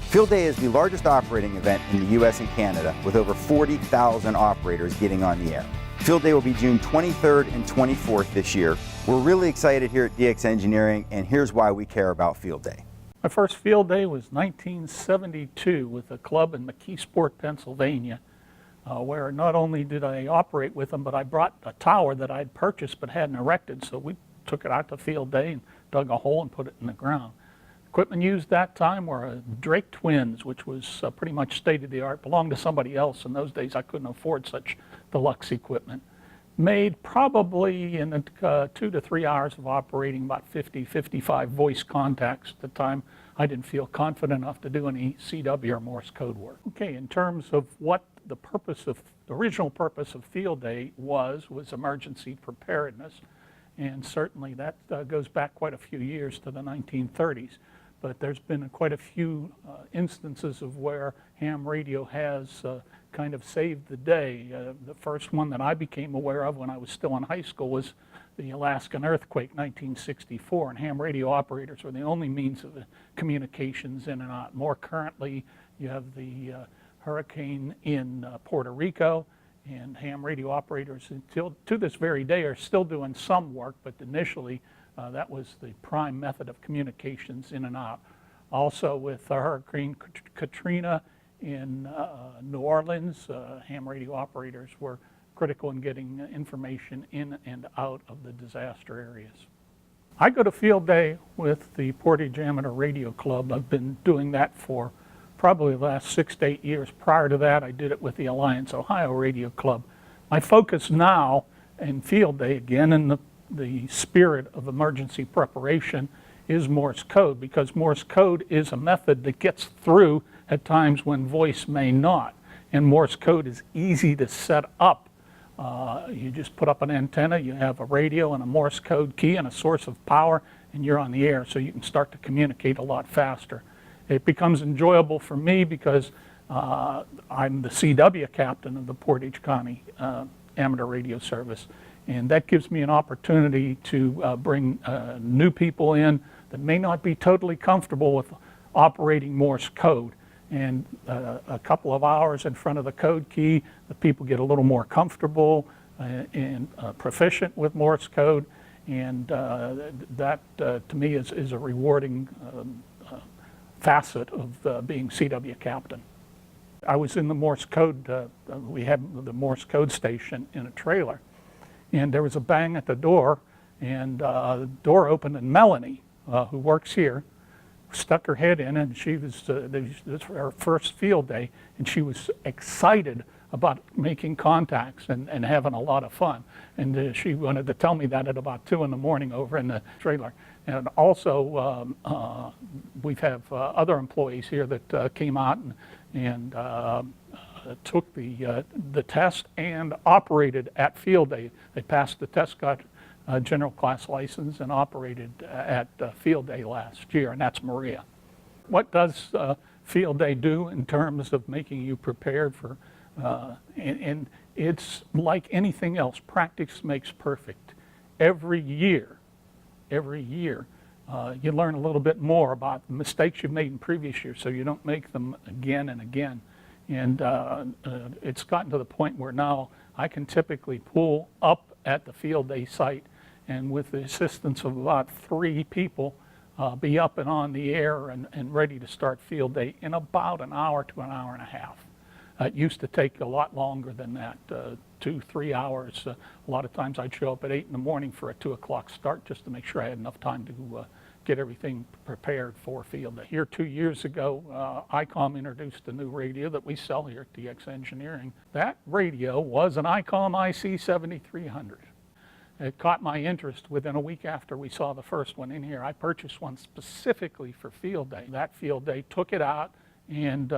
Field Day is the largest operating event in the U.S. and Canada, with over 40,000 operators getting on the air. Field Day will be June 23rd and 24th this year. We're really excited here at DX Engineering, and here's why we care about Field Day. My first Field Day was 1972 with a club in McKeesport, Pennsylvania, where not only did I operate with them, but I brought a tower that I'd purchased but hadn't erected, so we took it out to Field Day and dug a hole and put it in the ground. Equipment used that time were Drake Twins, which was pretty much state-of-the-art, belonged to somebody else. In those days, I couldn't afford such deluxe equipment. Made probably in 2 to 3 hours of operating about 50, 55 voice contacts. At the time, I didn't feel confident enough to do any CW or Morse code work. Okay, in terms of what the original purpose of Field Day was emergency preparedness. And certainly that goes back quite a few years to the 1930s. But there's been quite a few instances of where ham radio has kind of saved the day. The first one that I became aware of when I was still in high school was the Alaskan earthquake, 1964, and ham radio operators were the only means of communications in and out. More currently, you have the hurricane in Puerto Rico, and ham radio operators until to this very day are still doing some work, but initially that was the prime method of communications in and out. Also with Hurricane Katrina in New Orleans, ham radio operators were critical in getting information in and out of the disaster areas. I go to Field Day with the Portage Amateur Radio Club. I've been doing that for probably the last 6 to 8 years. Prior to that, I did it with the Alliance Ohio Radio Club. My focus now in Field Day, again in the spirit of emergency preparation, is Morse code, because Morse code is a method that gets through at times when voice may not. And Morse code is easy to set up. You just put up an antenna, you have a radio and a Morse code key and a source of power, and you're on the air, so you can start to communicate a lot faster. It becomes enjoyable for me because I'm the CW captain of the Portage County Amateur Radio Service. And that gives me an opportunity to bring new people in that may not be totally comfortable with operating Morse code. And a couple of hours in front of the code key, the people get a little more comfortable and proficient with Morse code. And that, to me, is a rewarding facet of being CW captain. I was in the Morse code, we had the Morse code station in a trailer. And there was a bang at the door, and the door opened, and Melanie, who works here, stuck her head in, and she was, this was her first Field Day, and she was excited about making contacts and having a lot of fun. And she wanted to tell me that at about 2 in the morning over in the trailer. And also, we have other employees here that came out and took the test and operated at Field Day. They passed the test, got a general class license, and operated at Field Day last year, and that's Maria. What does Field Day do in terms of making you prepared for, and it's like anything else, practice makes perfect. Every year, you learn a little bit more about the mistakes you've made in previous years so you don't make them again and again. And it's gotten to the point where now I can typically pull up at the Field Day site and with the assistance of about 3 people, be up and on the air and ready to start Field Day in about an hour to an hour and a half. It used to take a lot longer than that, 2, 3 hours. A lot of times I'd show up at 8 in the morning for a 2 o'clock start just to make sure I had enough time to get everything prepared for Field Day. Here 2 years ago, ICOM introduced a new radio that we sell here at DX Engineering. That radio was an ICOM IC 7300. It caught my interest within a week after we saw the first one in here. I purchased one specifically for Field Day. That Field Day took it out, and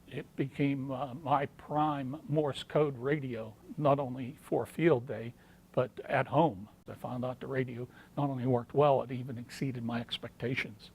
it became my prime Morse code radio, not only for Field Day, but at home. I found out the radio not only worked well, it even exceeded my expectations.